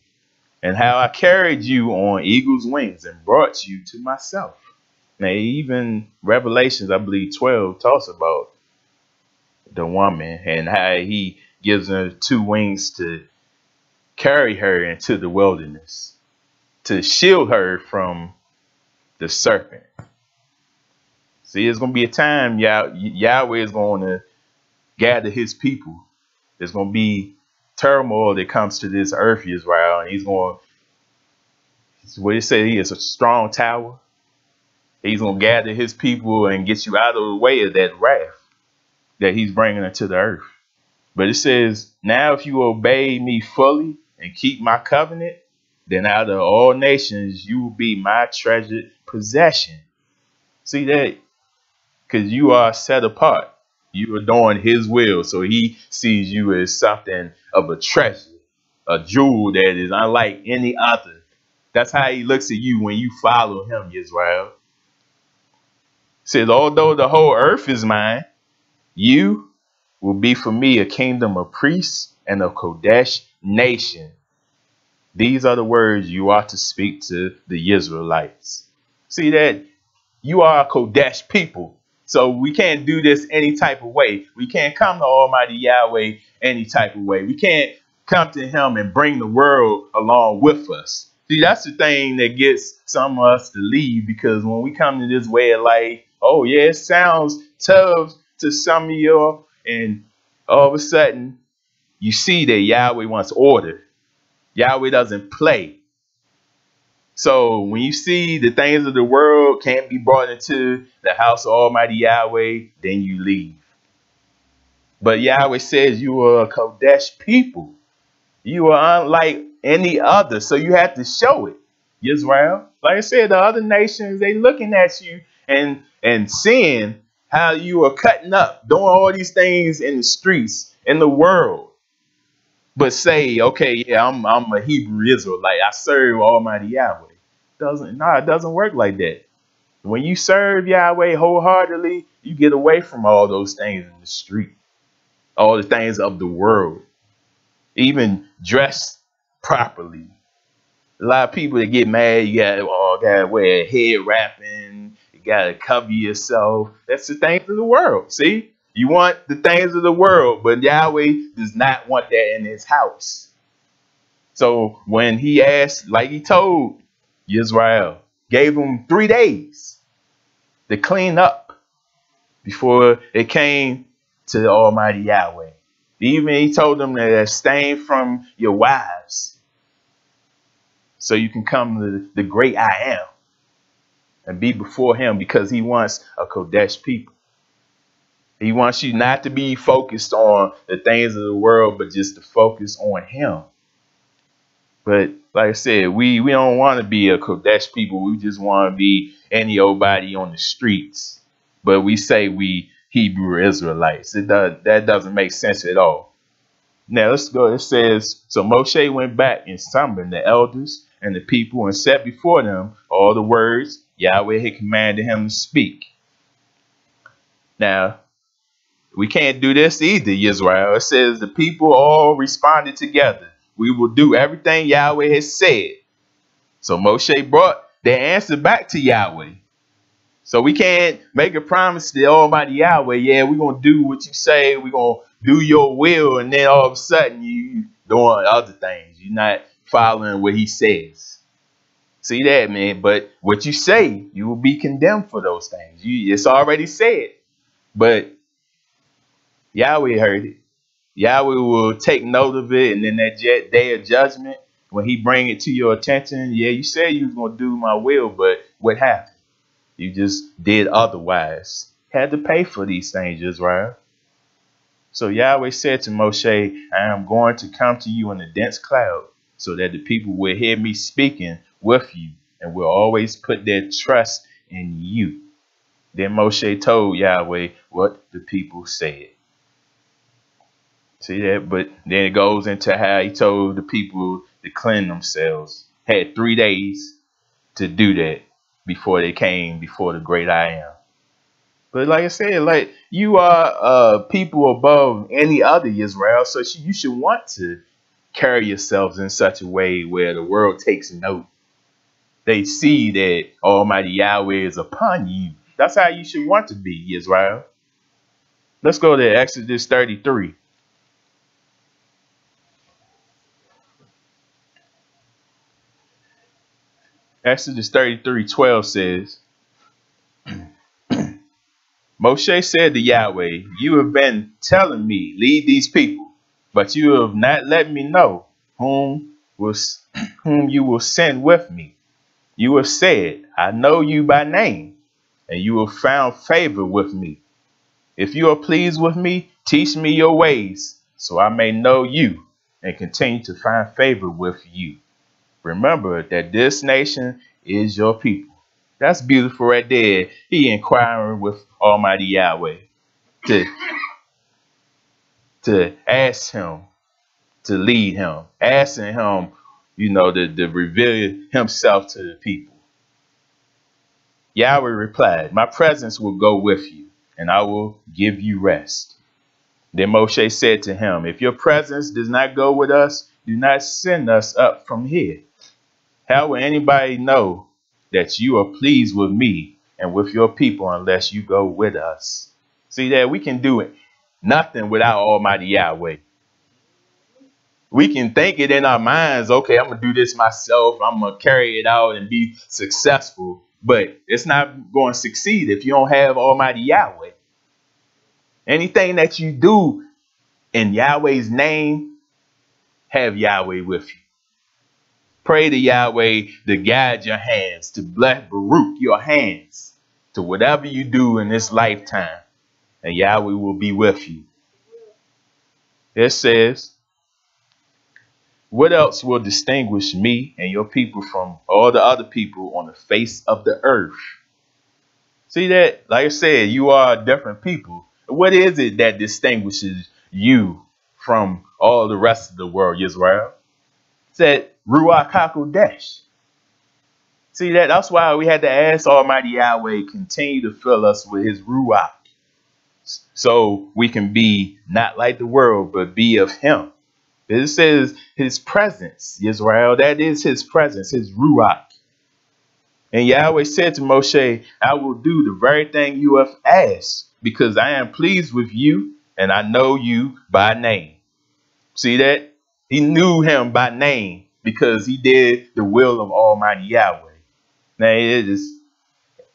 and how I carried you on eagle's wings and brought you to myself. Now, even Revelations, I believe 12, talks about the woman and how he gives her 2 wings to carry her into the wilderness, to shield her from the serpent. See, it's going to be a time Yahweh is going to gather his people. There's going to be turmoil that comes to this earth, Israel, and he's going to, what he said, he is a strong tower. He's going to gather his people and get you out of the way of that wrath that he's bringing into the earth. But it says, now if you obey me fully and keep my covenant, then out of all nations, you will be my treasured possession. See that? Because you are set apart. You are doing his will. So he sees you as something of a treasure, a jewel that is unlike any other. That's how he looks at you when you follow him, Israel. Says, although the whole earth is mine, you will be for me a kingdom of priests and a Kodesh nation. These are the words you are to speak to the Israelites. See that? You are a Kodesh people. So we can't do this any type of way. We can't come to Almighty Yahweh any type of way. We can't come to him and bring the world along with us. See, that's the thing that gets some of us to leave, because when we come to this way of life, oh yeah, it sounds tough to some of y'all, and all of a sudden you see that Yahweh wants order. Yahweh doesn't play. So when you see the things of the world can't be brought into the house of Almighty Yahweh, then you leave. But Yahweh says you are a Kodesh people. You are unlike any other. So you have to show it, Israel. Like I said, the other nations, they looking at you and seeing how you are cutting up, doing all these things in the streets, in the world. But say, okay, yeah, I'm a Hebrew Israelite. I serve Almighty Yahweh. It doesn't work like that. When you serve Yahweh wholeheartedly, you get away from all those things in the street, all the things of the world, even dress properly. A lot of people that get mad, you gotta wear head wrapping, you gotta cover yourself. That's the things of the world. See, you want the things of the world, but Yahweh does not want that in his house. So when he asked, like he told Israel, gave them 3 days to clean up before it came to the Almighty Yahweh. Even he told them to abstain from your wives so you can come to the great I am and be before him, because he wants a Kodesh people. He wants you not to be focused on the things of the world, but just to focus on him. But like I said, we don't want to be a Kodesh people. We just want to be any old body on the streets. But we say we Hebrew Israelites. That doesn't make sense at all. Now let's go. It says, so Moshe went back and summoned the elders and the people and set before them all the words Yahweh had commanded him to speak. Now, we can't do this either, Israel. It says the people all responded together. We will do everything Yahweh has said. So Moshe brought their answer back to Yahweh. So we can't make a promise to Almighty Yahweh. Yeah, we're going to do what you say. We're going to do your will. And then all of a sudden you doing other things. You're not following what he says. See that, man? But what you say, you will be condemned for those things. It's already said. But Yahweh heard it. Yahweh will take note of it, and then that day of judgment, when he bring it to your attention, yeah, you said you was going to do my will, but what happened? You just did otherwise. Had to pay for these things, Israel. So Yahweh said to Moshe, I am going to come to you in a dense cloud, so that the people will hear me speaking with you and will always put their trust in you. Then Moshe told Yahweh what the people said. See that? But then it goes into how he told the people to cleanse themselves. Had 3 days to do that before they came before the great I am. But like I said, like you are people above any other Israel, so you should want to carry yourselves in such a way where the world takes note. They see that Almighty Yahweh is upon you. That's how you should want to be, Israel. Let's go to Exodus 33. Exodus 33:12 says, Moshe said to Yahweh, you have been telling me, lead these people, but you have not let me know whom you will send with me. You have said, I know you by name, and you have found favor with me. If you are pleased with me, teach me your ways, so I may know you and continue to find favor with you. Remember that this nation is your people. That's beautiful right there. He inquiring with Almighty Yahweh to ask him to lead him, asking him, to reveal himself to the people. Yahweh replied, my presence will go with you, and I will give you rest. Then Moshe said to him, if your presence does not go with us, do not send us up from here. How will anybody know that you are pleased with me and with your people unless you go with us? See that we can do it nothing without Almighty Yahweh. We can think it in our minds, okay, I'm going to do this myself. I'm going to carry it out and be successful. But it's not going to succeed if you don't have Almighty Yahweh. Anything that you do in Yahweh's name, have Yahweh with you. Pray to Yahweh to guide your hands, to bless Baruch your hands to whatever you do in this lifetime. And Yahweh will be with you. It says, what else will distinguish me and your people from all the other people on the face of the earth? See that? Like I said, you are different people. What is it that distinguishes you from all the rest of the world, Israel? It said, Ruach HaKodesh. See that? That's why we had to ask Almighty Yahweh continue to fill us with his Ruach. So we can be not like the world, but be of him. It says his presence, Israel. That is his presence, his Ruach. And Yahweh said to Moshe, I will do the very thing you have asked, because I am pleased with you and I know you by name. See that? He knew him by name because he did the will of Almighty Yahweh. Now it is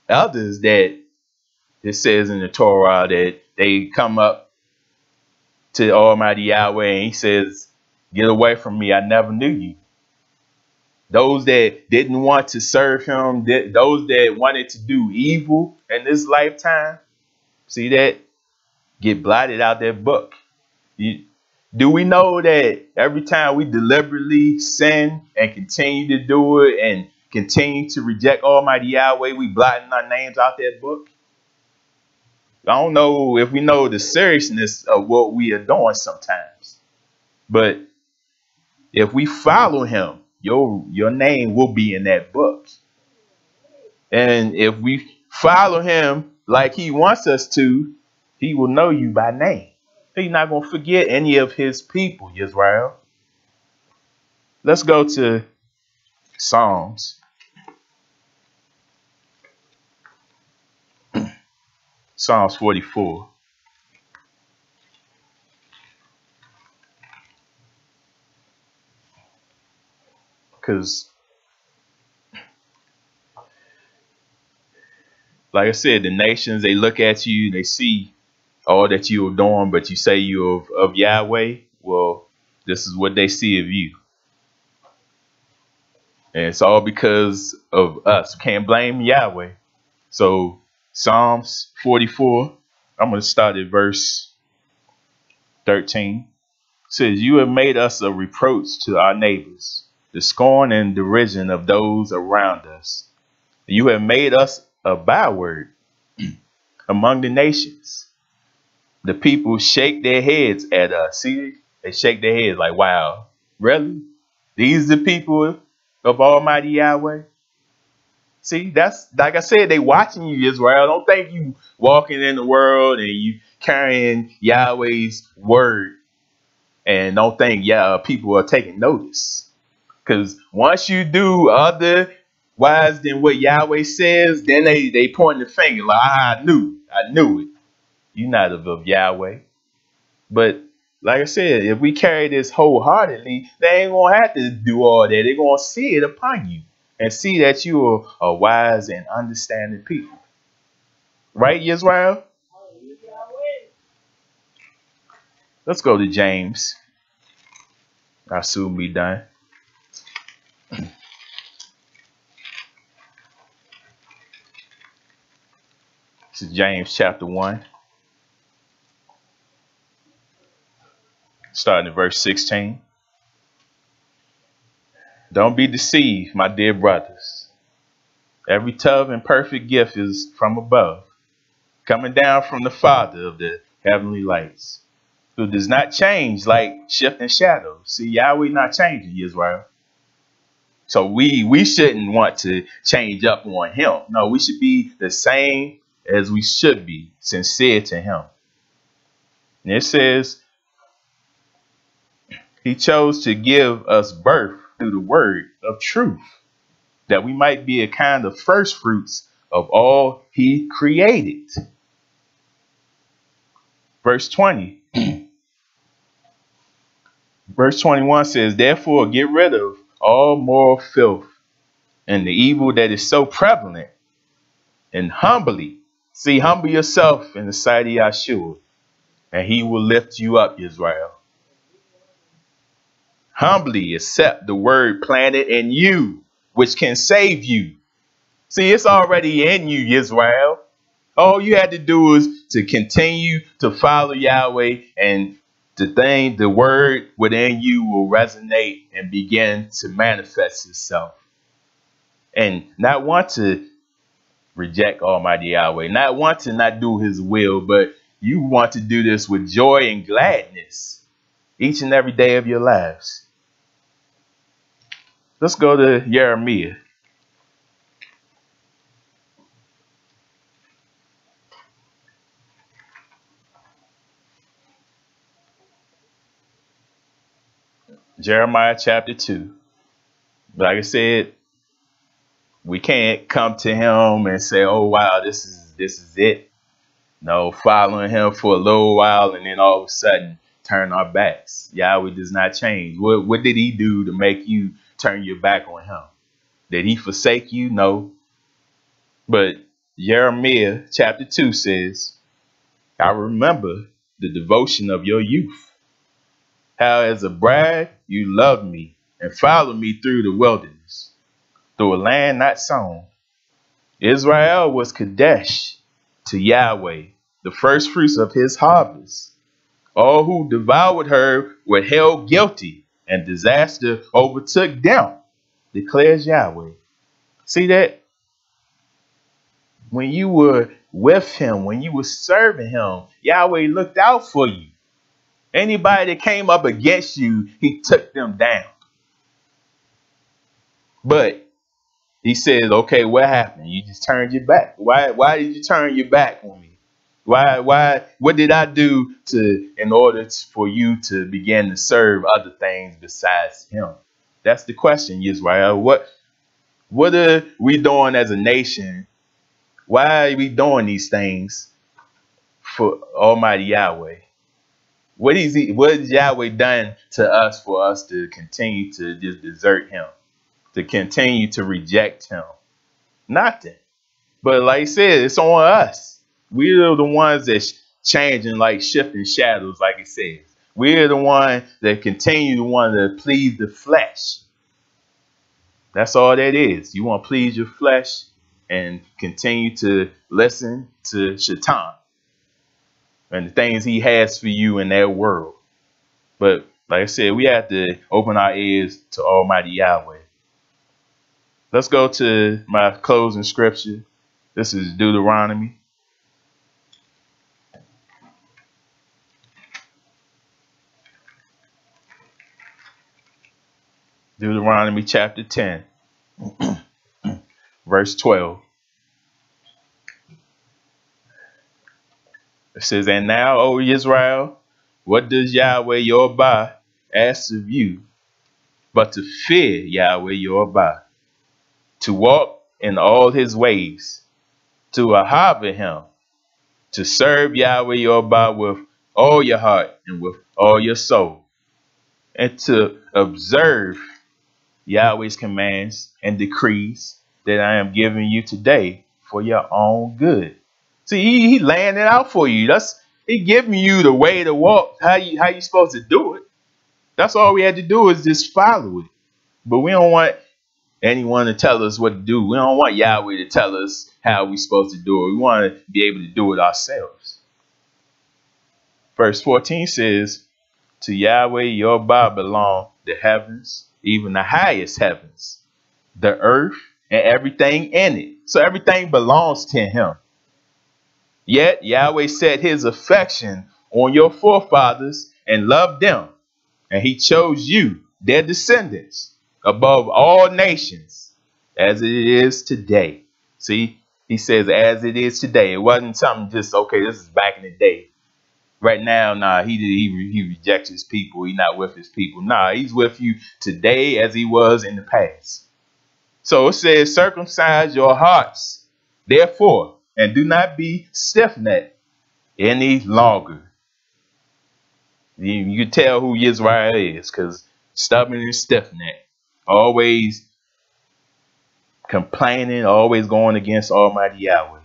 others that it says in the Torah that they come up to Almighty Yahweh and he says, get away from me, I never knew you. Those that didn't want to serve him, those that wanted to do evil in this lifetime, see that? Get blotted out that book. Do we know that every time we deliberately sin and continue to do it and continue to reject Almighty Yahweh, we blotting our names out that book? I don't know if we know the seriousness of what we are doing sometimes. But if we follow him, your name will be in that book. And if we follow him like he wants us to, he will know you by name. He's not going to forget any of his people, Israel. Let's go to Psalms. Psalms 44. Because, like I said, the nations, they look at you, they see all that you are doing, but you say you're of Yahweh. Well, this is what they see of you. And it's all because of us. Can't blame Yahweh. So Psalms 44, I'm going to start at verse 13. It says, you have made us a reproach to our neighbors, the scorn and derision of those around us. You have made us a byword among the nations. The people shake their heads at us. See, they shake their heads like, wow, really? These are the people of Almighty Yahweh? See, that's like I said, they watching you, Israel. Don't think you walking in the world and you carrying Yahweh's word and don't think people are taking notice. Because once you do otherwise than what Yahweh says, then they point the finger like, I knew it. You're not of Yahweh. But like I said, if we carry this wholeheartedly, they ain't going to have to do all that. They're going to see it upon you and see that you are a wise and understanding people. Right, Israel? Let's go to James. I'll soon be done. This is James chapter 1. Starting at verse 16. Don't be deceived, my dear brothers. Every tub and perfect gift is from above, coming down from the Father of the heavenly lights, who does not change like shifting shadows. See, Yahweh not changing, Israel. So we shouldn't want to change up on him. No, we should be the same as we should be, sincere to him. And it says he chose to give us birth through the word of truth, that we might be a kind of first fruits of all he created. Verse 20. Verse 21 says, therefore get rid of all moral filth and the evil that is so prevalent, and humbly, humble yourself in the sight of Yahshua, and he will lift you up, Israel. Humbly accept the word planted in you, which can save you. See, it's already in you, Israel. All you had to do is to continue to follow Yahweh, and the word within you will resonate and begin to manifest itself. And not want to reject Almighty Yahweh, not want to not do his will, but you want to do this with joy and gladness each and every day of your lives. Let's go to Jeremiah. Jeremiah chapter 2. Like I said, we can't come to him and say, oh, wow, this is it. No, following him for a little while and then all of a sudden turn our backs. Yahweh does not change. What did he do to make you turn your back on him? Did he forsake you? No. But Jeremiah chapter 2 says, I remember the devotion of your youth, how as a bride you loved me and followed me through the wilderness, through a land not sown. Israel was Kadesh to Yahweh, the first fruits of his harvest. All who devoured her were held guilty, and disaster overtook them, declares Yahweh. See that? When you were with him, when you were serving him, Yahweh looked out for you. Anybody that came up against you, he took them down. But he says, okay, what happened? You just turned your back. Why did you turn your back on me? What did I do in order for you to begin to serve other things besides him? That's the question, Israel. What are we doing as a nation? Why are we doing these things for Almighty Yahweh? What has Yahweh done to us for us to continue to just desert him, to continue to reject him? Nothing. But like I said, it's on us. We're the ones that's changing, like shifting shadows, like it says. We're the one that continue to want to please the flesh. That's all that is. You want to please your flesh and continue to listen to Shaitan and the things he has for you in that world. But like I said, we have to open our ears to Almighty Yahweh. Let's go to my closing scripture. This is Deuteronomy. Deuteronomy chapter 10, verse 12. It says, and now, O Israel, what does Yahweh your Abba ask of you but to fear Yahweh your Abba, to walk in all his ways, to ahava him, to serve Yahweh your Abba with all your heart and with all your soul, and to observe Yahweh's commands and decrees that I am giving you today for your own good. See, he laying it out for you. He giving you the way to walk, how you supposed to do it. That's all we had to do is just follow it. But we don't want anyone to tell us what to do. We don't want Yahweh to tell us how we supposed to do it. We want to be able to do it ourselves. Verse 14 says, to Yahweh your Abba belong the heavens, even the highest heavens, the earth, and everything in it. So everything belongs to him. Yet Yahweh set his affection on your forefathers and loved them. And he chose you, their descendants, above all nations, as it is today. See, he says, as it is today. It wasn't something just, okay, this is back in the day. right now, nah, he rejects his people. He's not with his people. Nah, he's with you today as he was in the past. So it says, circumcise your hearts, therefore, and do not be stiff-necked any longer. You can tell who Israel is, because stubborn and stiff-necked, always complaining, always going against Almighty Yahweh.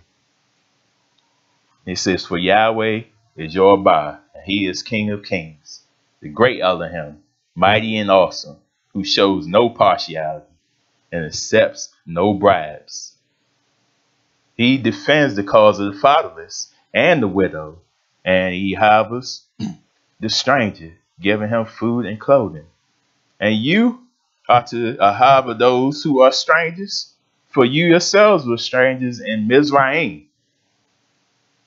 It says, for Yahweh is your Abba, and he is King of kings, the great Elohim, mighty and awesome, who shows no partiality and accepts no bribes. He defends the cause of the fatherless and the widow, and he harbors the stranger, giving him food and clothing. And you are to harbor those who are strangers, for you yourselves were strangers in Mizraim.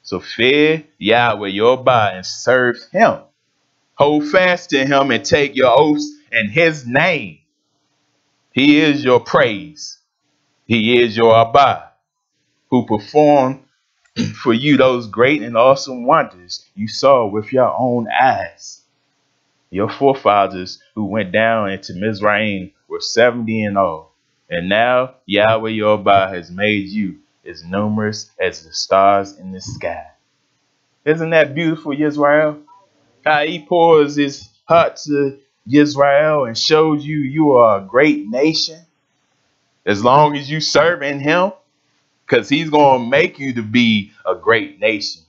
So fear Yahweh your Abba and serve him. Hold fast to him and take your oaths in his name. He is your praise. He is your Abba, who performed for you those great and awesome wonders you saw with your own eyes. Your forefathers who went down into Mizraim were 70 in all. And now Yahweh your Abba has made you as numerous as the stars in the sky. Isn't that beautiful, Israel? How he pours his heart to Israel and shows you you are a great nation. As long as you serve in him, because he's going to make you to be a great nation.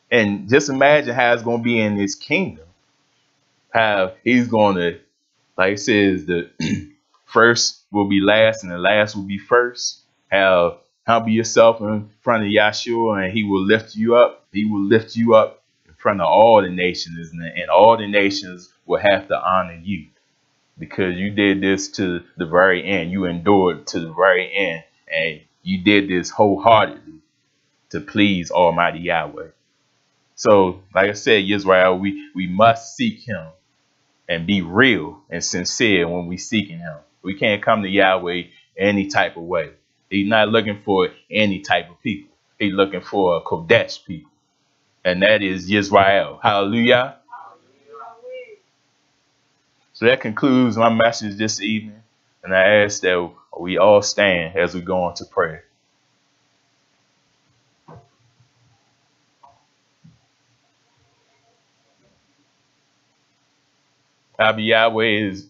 And just imagine how it's going to be in his kingdom. How he's going to, like it says, the first will be last and the last will be first. How humble yourself in front of Yahshua and he will lift you up. He will lift you up in front of all the nations, and all the nations will have to honor you because you did this to the very end. You endured to the very end, and you did this wholeheartedly to please Almighty Yahweh. So, like I said, Israel, we must seek him and be real and sincere when we seeking him. We can't come to Yahweh any type of way. He's not looking for any type of people. He's looking for a Kodesh people. And that is Israel. Hallelujah. So that concludes my message this evening. And I ask that we all stand as we go into prayer. Abba Yahweh is,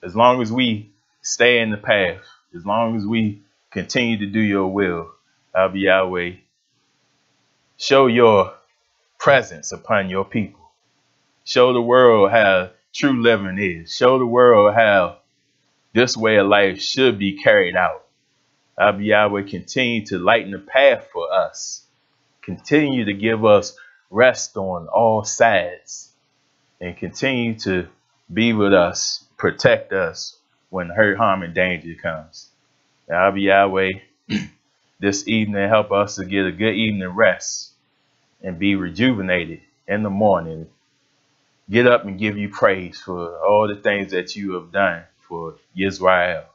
as long as we stay in the path, as long as we continue to do your will, Abba Yahweh, show your presence upon your people. Show the world how true living is. Show the world how this way of life should be carried out. Abba Yahweh, continue to lighten the path for us. Continue to give us rest on all sides. And continue to be with us, protect us when hurt, harm, and danger comes. Abba Yahweh, this evening help us to get a good evening rest and be rejuvenated in the morning. Get up and give you praise for all the things that you have done for Israel.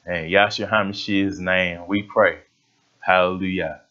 In Yahshua HaMashiach's name we pray. Hallelujah.